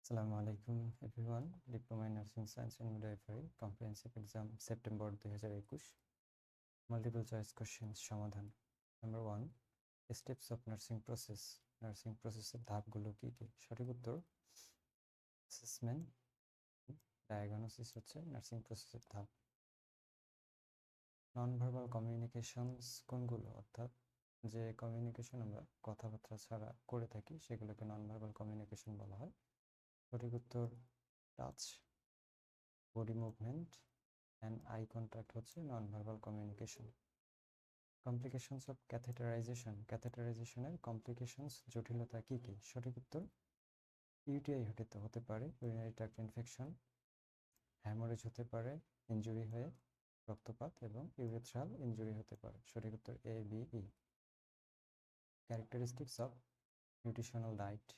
আসসালামু আলাইকুম everyone. Diploma in nursing science and midwifery comprehensive exam September 2021। Multiple choice questions সমাধান। Number 1, steps of nursing process. Nursing প্রসেসের ধাপগুলো কী কী? সঠিক উত্তর অ্যাসেসমেন্ট, ডায়াগনোসিস হচ্ছে নার্সিং প্রসেসের ধাপ। নন ভার্বাল কমিউনিকেশনস কোনগুলো? অর্থাৎ যে কমিউনিকেশন আমরা কথাবার্তা ছাড়া করে থাকি সেগুলোকে নন ভার্বাল কমিউনিকেশন বলা হয়। সঠিক উত্তর touch, body movement and eye contact হচ্ছে non verbal communication. Complications of catheterization. ক্যাথেটারাইজেশনের কমপ্লিকেশনস জটিলতা কী কী? সঠিক উত্তর ইউটিআই হতে পারে, ইউরিনারি ট্র্যাক্ট ইনফেকশন, হ্যামোরেজ হতে পারে, ইনজুরি হয়ে রক্তপাত, এবং ইউরেথ্রাল ইনজুরি হতে পারে। সঠিক উত্তর A B E. Characteristics of nutritional diet.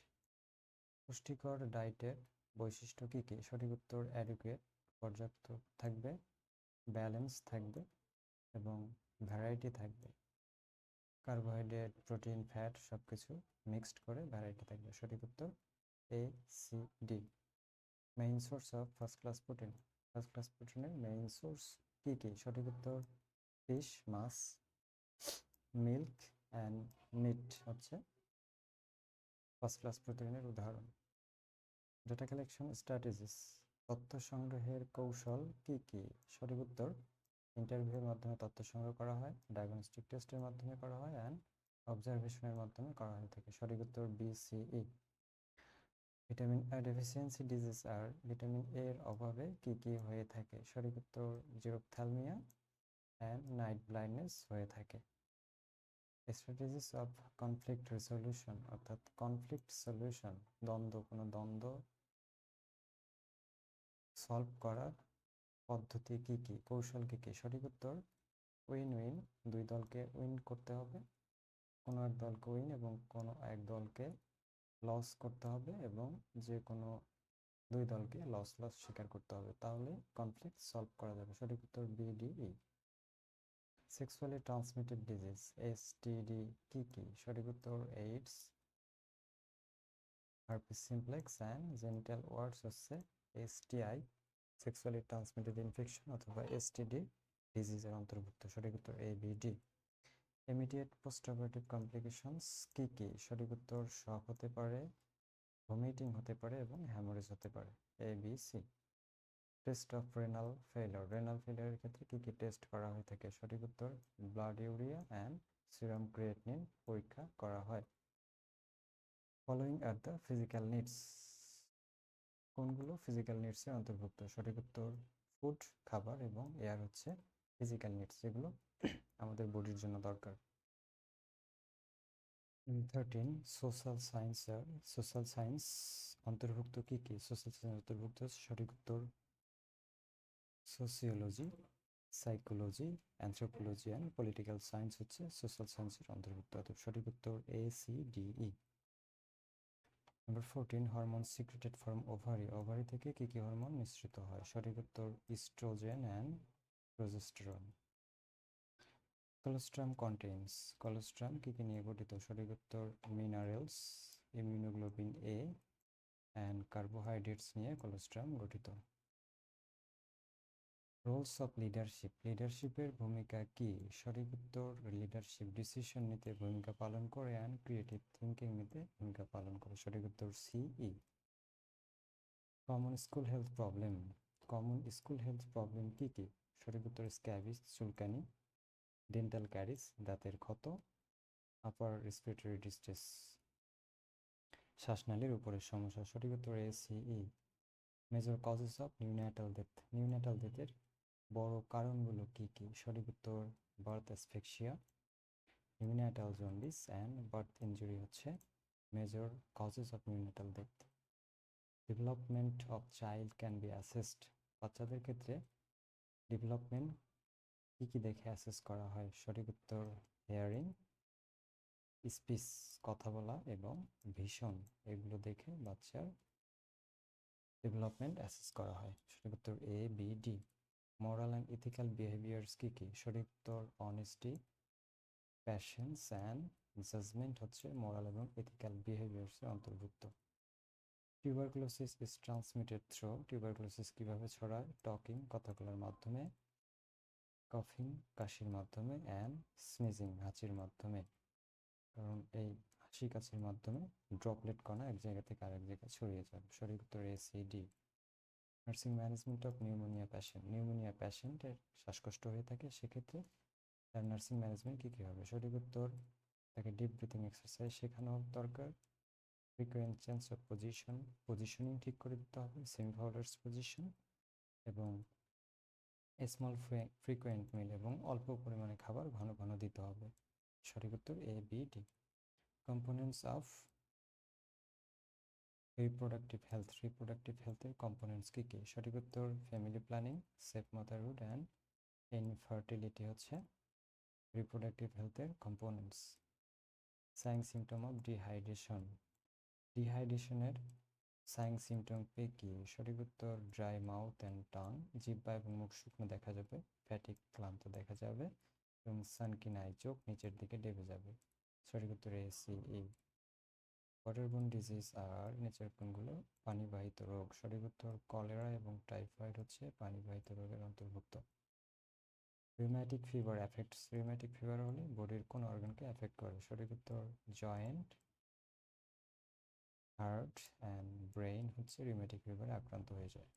পুষ্টিকর ডায়েটের বৈশিষ্ট্য কী কী? সঠিক উত্তর অ্যাডিকুয়েট, পর্যাপ্ত থাকবে, ব্যালেন্স থাকবে এবং ভ্যারাইটি থাকবে। কার্বোহাইড্রেট, প্রোটিন, ফ্যাট সব কিছু মিক্সড করে ভ্যারাইটি থাকবে। সঠিক উত্তর A C D. Main source of first class protein. First class প্রোটিনের মেইন সোর্স কী কী? সঠিক উত্তর ফিশ, মাছ, মিল্ক অ্যান্ড মিট হচ্ছে ফার্স্ট ক্লাস প্রোটিনের উদাহরণ। Data collection strategies. তথ্য সংগ্রহের কৌশল কী কী? সঠিক উত্তর ইন্টারভিউর মাধ্যমে তথ্য সংগ্রহ করা হয়, ডায়াগনস্টিক টেস্টের মাধ্যমে করা হয়, অ্যান্ড অবজারভেশনের মাধ্যমে করা হয়ে থাকে। সঠিক উত্তর B C E. Vitamin A deficiency disease আর ভিটামিন এর অভাবে কি কি হয়ে থাকে? সঠিক উত্তর জিরোপথ্যালমিয়া অ্যান্ড নাইট ব্লাইন্ডনেস হয়ে থাকে। স্ট্র্যাটেজিস অফ কনফ্লিক্ট রেজলিউশন, অর্থাৎ কনফ্লিক্ট সলিউশন, কোনো দ্বন্দ্ব সলভ করার পদ্ধতি কি কি, কৌশল কি কি? সঠিক উত্তর উইন উইন, দুই দলকে উইন করতে হবে, কোনো এক দলকে উইন এবং কোনো এক দলকে লস করতে হবে, এবং যে কোনো দুই দলকে লস লস স্বীকার করতে হবে, তাহলে কনফ্লিক্ট সলভ করা যাবে। সঠিক উত্তর BDE. Sexually transmitted disease STD কি কি? সঠিক উত্তর AIDS, herpes simplex and genital warts হচ্ছে এসটিআই, সেক্সুয়ালি ট্রান্সমিটেড ইনফেকশন অথবা এসটিডি ডিজিজের অন্তর্ভুক্ত। সঠিক উত্তর ABD. Immediate post operative complications কি কি? সঠিক উত্তর শক হতে পারে, ভমিটিং হতে পারে এবং হ্যামোরেজ হতে পারে। ABC. Test of renal failure. Renal ফেলিওরের ক্ষেত্রে কী কী টেস্ট করা হয়ে থাকে? সঠিক উত্তর blood urea and serum creatinine পরীক্ষা করা হয়। Following are the physical needs. কোনগুলো ফিজিক্যাল নিডসের অন্তর্ভুক্ত? সঠিক উত্তর ফুড, খাবার, এবং এয়ার হচ্ছে ফিজিক্যাল নিডস, যেগুলো আমাদের বডির জন্য দরকার। 13, সোশ্যাল সায়েন্স। সোশ্যাল সায়েন্স অন্তর্ভুক্ত কি কি? সোশ্যাল সায়েন্স অন্তর্ভুক্ত সঠিক উত্তর sociology, psychology, anthropology and political science হচ্ছে সোশ্যাল সায়েন্সের অন্তর্ভুক্ত। সঠিক উত্তর A C D E. Number 14, hormone secreted from ovary. Ovary থেকে কি কি হরমোন নিঃসৃত হয়? সঠিক উত্তর oestrogen and progesterone. Colostrum contains. Colostrum কি কি নিয়ে গঠিত? সঠিক উত্তর minerals, immunoglobulin A and carbohydrates নিয়ে কোলেস্ট্রাম গঠিত। Roles of leadership. লিডারশিপের ভূমিকা কি? সঠিক উত্তর লিডারশিপ ডিসিশন নিতে ভূমিকা পালন করে অ্যান্ড ক্রিয়েটিভ থিঙ্কিং নিতে ভূমিকা পালন করে। সঠিক উত্তর সিই। Common school health problem. Common school health problem কি কি? সঠিক উত্তর স্ক্যাবিস, চুলকানি, ডেন্টাল ক্যারিজ, দাঁতের ক্ষত, আপার রেসপিরেটরি ডিস্ট্রেস, শ্বাসনালীর উপরের সমস্যা। সঠিক উত্তর ACE. Major causes of neonatal death. Neonatal ডেথের বড় কারণগুলো কি কি? সঠিক উত্তর birth asphyxia, neonatal jaundice and birth injury হচ্ছে major causes of neonatal death. Development of child can be assessed. বাচ্চাদের ক্ষেত্রে ডেভেলপমেন্ট কি কি দেখে অ্যাসেস করা হয়? সঠিক উত্তর হেয়ারিং, স্পিচ কথা বলা, এবং ভিশন, এগুলো দেখে বাচ্চার ডেভেলপমেন্ট অ্যাসেস করা হয়। সঠিক উত্তর A B D. Moral and ethical behaviours কি কি? সঠিক উত্তর অনেস্টি, প্যাশন্স অ্যান্ড জাজমেন্ট হচ্ছে মোরাল এবং ইথিক্যাল বিহেভিয়ার্সের অন্তর্ভুক্ত। Tuberculosis is transmitted through, tuberculosis কীভাবে ছড়ায়? টকিং, কথা বলার মাধ্যমে, কফিং, কাশির মাধ্যমে, অ্যান্ড স্নিজিং, হাঁচির মাধ্যমে। কারণ এই হাঁচি কাশির মাধ্যমে ড্রপলেট কণা এক জায়গা থেকে আরেক জায়গায় ছড়িয়ে যাবে। সঠিক উত্তর ACD। Nursing management of pneumonia patient, pneumonia প্যাশেন্টের শ্বাসকষ্ট হয়ে থাকে, সেক্ষেত্রে তার নার্সিং ম্যানেজমেন্ট কী কী হবে? সঠিক উত্তর, তাকে ডিপ ব্রিথিং এক্সারসাইজ শেখানো দরকার, ফ্রিকোয়েন্ট চেঞ্জ অফ পজিশনিং ঠিক করে দিতে হবে, সেমি ফাউলার্স পজিশন, এবং স্মল ফ্রিকোয়েন্ট মিল, এবং অল্প পরিমাণে খাবার ঘন ঘন দিতে হবে। সঠিক উত্তর ABD। Components of reproductive health, reproductive হেলথের কম্পোনেন্টস কী কী? সঠিক উত্তর family planning, safe motherhood and infertility হচ্ছে রিপ্রোডাক্টিভ হেলথের components. Sign symptom of dehydration, ডিহাইড্রেশনের সাইন সিমটম কি? সঠিক উত্তর ড্রাই মাউথ অ্যান্ড টাং, জিহ্বা এবং মুখ শুকনো দেখা যাবে, ফ্যাটিক, ক্লান্ত দেখা যাবে, এবং সানকিন আই, চোখ নিচের দিকে ডেবে যাবে। সঠিক উত্তর ACE। ওয়াটারবোর্ন ডিজিজ আর নিচের কোনগুলো পানিবাহিত রোগ? সঠিক উত্তর কলেরা এবং টাইফয়েড হচ্ছে পানিবাহিত রোগের অন্তর্ভুক্ত। Rheumatic fever affects, rheumatic fever হলে বডির কোন অর্গানকে অ্যাফেক্ট করে? সঠিক উত্তর জয়েন্ট, হার্ট অ্যান্ড ব্রেইন হচ্ছে রিউম্যাটিক ফিভারে আক্রান্ত হয়ে যায়।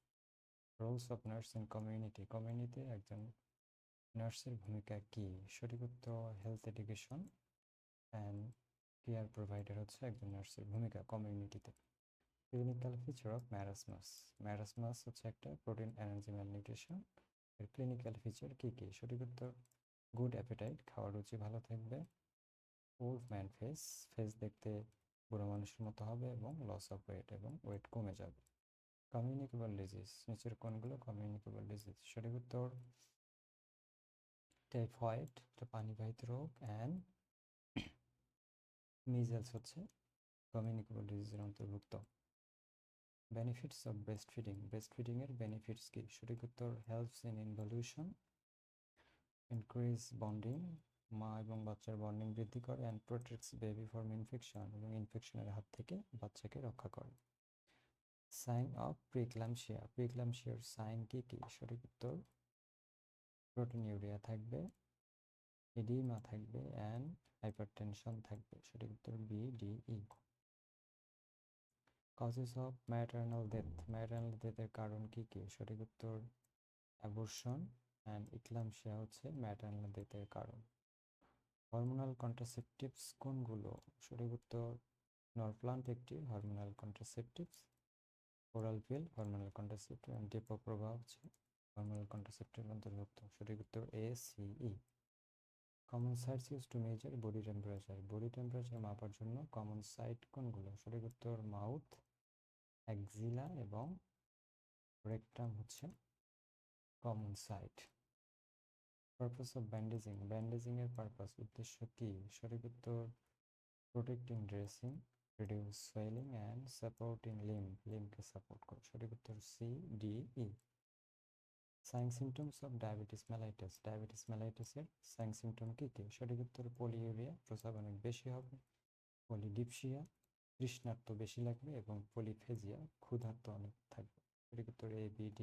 Roles of nurse in community, কমিউনিটিতে একজন নার্সের ভূমিকা কি? সঠিক উত্তর health education and care provider হচ্ছে একজন নার্সের ভূমিকা কমিউনিটিতে। Clinical feature of marasmus, marasmus হচ্ছে একটা প্রোটিন এনার্জি ম্যালনিউট্রিশন, এর ক্লিনিক্যাল ফিচার কী কী? সঠিক উত্তর গুড অ্যাপিটাইট, খাওয়ার রুচি ভালো থাকবে, ওল্ড ম্যান ফেস, ফেস দেখতে বুড়ো মানুষের মতো হবে, এবং লস অফ ওয়েট, এবং ওয়েট কমে যাবে। কমিউনিকেবল ডিজিজ, নিচের কোনগুলো কমিউনিকেবল ডিজিজ? সঠিক উত্তর টাইফয়েড, এটা পানিবাহিত রোগ, অ্যান্ড মিজেলস হচ্ছে কমিউনিকেবল ডিজিজের অন্তর্ভুক্ত। Benefits of breast feeding, breast ফিডিংয়ের বেনিফিটস কি? সঠিক উত্তর helps in involution, increase bonding, মা এবং বাচ্চার বন্ডিং বৃদ্ধি করে, and protects baby from infection, এবং ইনফেকশনের হাত থেকে বাচ্চাকে রক্ষা করে। সাইন অফ প্রিক্লামশিয়া, প্রিক্লামশিয়ার সাইন কি কি? সঠিক উত্তর প্রোটিনিউরিয়া থাকবে, এডিমা থাকবে, অ্যান্ড হাইপারটেনশন থাকবে। সঠিক উত্তর BDE। Causes of maternal death, maternal ডেথের কারণ কি কি? সঠিক উত্তর অ্যাবর্শন অ্যান্ড ইক্লামশিয়া হচ্ছে ম্যাটারনাল ডেথের কারণ। হরমোনাল কন্ট্রাসেপটিভস কোনগুলো? সঠিক উত্তর নরপ্লান্ট একটি hormonal contraceptives, oral pill hormonal contraceptive, and Depo Provera হচ্ছে হরমোনাল কন্ট্রাসেপটিভ অন্তর্ভুক্ত। সঠিক উত্তর ACE। Common sites use to measure body temperature, body temperature মাপার জন্য কমন সাইট কোনগুলো? সঠিক উত্তর মাউথ, অ্যাক্সিলা, এবং রেকটাম হচ্ছে common site. Purpose of bandaging, ব্যান্ডেজিংয়ের পারপাস, উদ্দেশ্য কি? সঠিক উত্তর protecting dressing, reduce swelling, and supporting লিম্বকে সাপোর্ট করে। সঠিক উত্তর CDE। Sign symptoms of diabetes mellitus, diabetes মেলাইটাসের সাইন সিমটম কী কী? সঠিক উত্তর পলিউরিয়া, প্রস্রাব অনেক বেশি হবে, পলিডিপসিয়া, তৃষ্ণার্ত বেশি লাগবে, এবং পলিফেজিয়া, ক্ষুধার্ত অনেক থাকবে। সঠিক উত্তর ABD।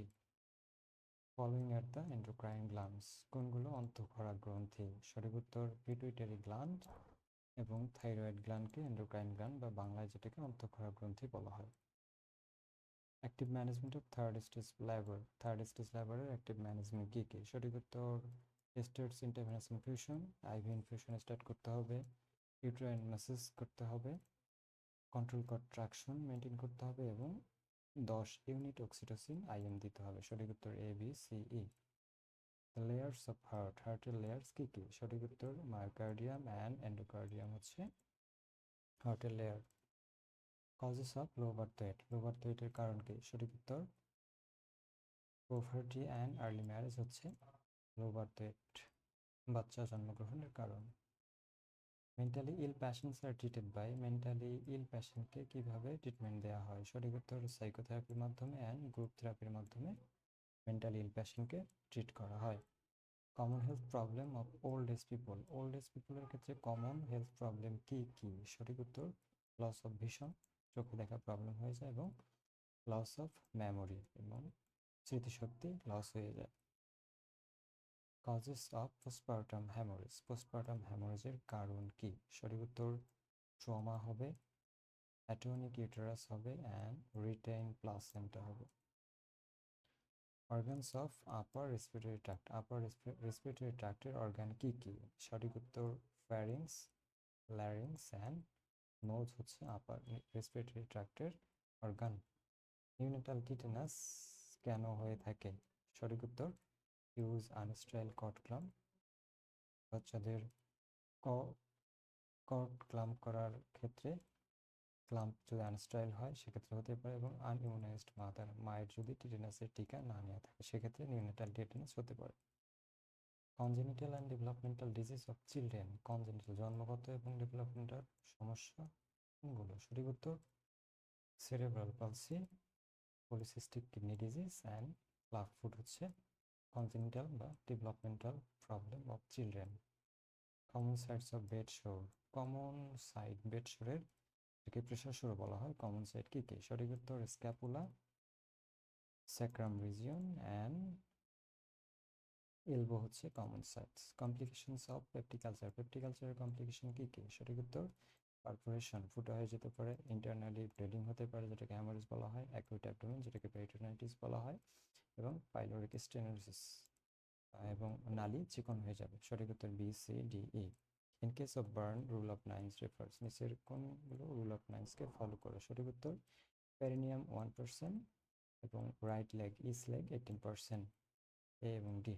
Following are the endocrine glands, কোনগুলো অন্তঃক্ষরা গ্রন্থি? সঠিক উত্তর পিটুইটারি গ্ল্যান্ড এবং থাইরয়েড গ্ল্যান্ডকে এন্ডোক্রাইন গ্ল্যান্ড, বা বাংলায় যেটাকে অন্তঃক্ষরা গ্রন্থি বলা হয়। Active management of third stage labour, third stage লেবারের অ্যাক্টিভ ম্যানেজমেন্ট কী কী? সঠিক উত্তর states intravenous infusion, IV infusion start করতে হবে, ইউট্রাইন ম্যাসেজ করতে হবে, কন্ট্রোল কন্ট্রাকশন মেনটেন করতে হবে, এবং 10 ইউনিট অক্সিটোসিন IM দিতে হবে। সঠিক উত্তর ABCE। লেয়ার্স অফ হার্ট, হার্টের লেয়ার্স কী কী? সঠিক উত্তর মায়োকার্ডিয়াম অ্যান্ড এন্ডোকার্ডিয়াম হচ্ছে হার্টের layer. Causes of low birth weight, low birth ওয়েটের কারণ কি? সঠিক উত্তর পভার্টি অ্যান্ড আর্লি ম্যারেজ হচ্ছে লো বার্থ ওয়েট, বাচ্চা জন্মগ্রহণের কারণ। Mentally ill patients are treated by, mentally ill প্যাশেন্টকে কীভাবে ট্রিটমেন্ট দেওয়া হয়? সঠিক উত্তর সাইকোথেরাপির মাধ্যমে অ্যান্ড গ্রুপ থেরাপির মাধ্যমে মেন্টালি ইল প্যাশেন্টকে ট্রিট করা হয়। Common health problem of old age people, old age পিপলের ক্ষেত্রে কমন হেলথ প্রবলেম কি কি? সঠিক উত্তর লস অফ ভিশন, চোখে দেখা প্রবলেম হয়ে যায় এবং লস অফ মেমোরি এবং স্মৃতিশক্তি লস হয়ে যায়। Causes of postpartum haemorrhage, postpartum হ্যামোরেজের কারণ কি? সঠিক উত্তর ট্রমা হবে, অ্যাটনিক ইউটেরাস হবে অ্যান্ড রিটেইন প্লাসেন্টা হবে। Organs of upper respiratory tract, upper respiratory ট্র্যাক্টের অর্গান কি কি? সঠিক উত্তর ফ্যারিংস, ল্যারিংস অ্যান্ড নোজ হচ্ছে আপার রেসপিরেটরি ট্র্যাক্টের অর্গান। নিউনেটাল টিটেনাস কেন হয়ে থাকে? সঠিক উত্তর ইউজ আনস্টাইল কট ক্লাম্প, বাচ্চাদের কট ক্লাম্প করার ক্ষেত্রে ক্লাম্প যদি আনস্টাইল হয় সেক্ষেত্রে হতে পারে, এবং আনইমিউনাইজড মায়ের যদি টিটেনাসের টিকা না নেওয়া থাকে সেক্ষেত্রে নিউনেটাল টিটেনাস হতে পারে। Congenital and developmental disease of children, congenital জন্মগত এবং ডেভেলপমেন্টাল সমস্যা কোনগুলো? সঠিক উত্তর cerebral palsy, polycystic kidney disease and club foot হচ্ছে কনজেনিটাল বা developmental problem of children. Common sites of bed sore, common site bed শোরের একে প্রেশার শোর বলা হয়। কমন সাইট কি কি? সঠিক উত্তর scapula, sacrum region and elbow হচ্ছে common sites. Complications of peptic ulcer, পেপটিকালচারের কমপ্লিকেশন কি কি? সঠিক উত্তর পারফোরেশন, ফুটা হয়ে যেতে পারে, ইন্টারনালি ব্লিডিং হতে পারে যেটাকে হ্যামারেজ বলা হয়, অ্যাকুইট অ্যাবডোমেন যেটাকে পেরিটোনাইটিস বলা হয়, এবং পাইলোরিক স্টেনোসিস এবং নালী চিকন হয়ে যাবে। সঠিক উত্তর B C D E. In case of burn rule of nines refers, নিচের কোনগুলো রুল অফ নাইনসকে ফলো করে? সঠিক উত্তর পেরিনিয়াম 1% এবং রাইট লেগ ইস্ট লেগ 18%, এ এবং ডি।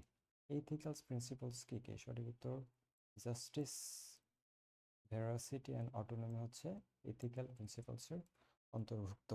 এথিক্যালস প্রিন্সিপালস কি কি? সঠিক উত্তর জাস্টিস, ভেরাসিটি অ্যান্ড অটোনমি হচ্ছে এথিক্যাল প্রিন্সিপালসের অন্তর্ভুক্ত।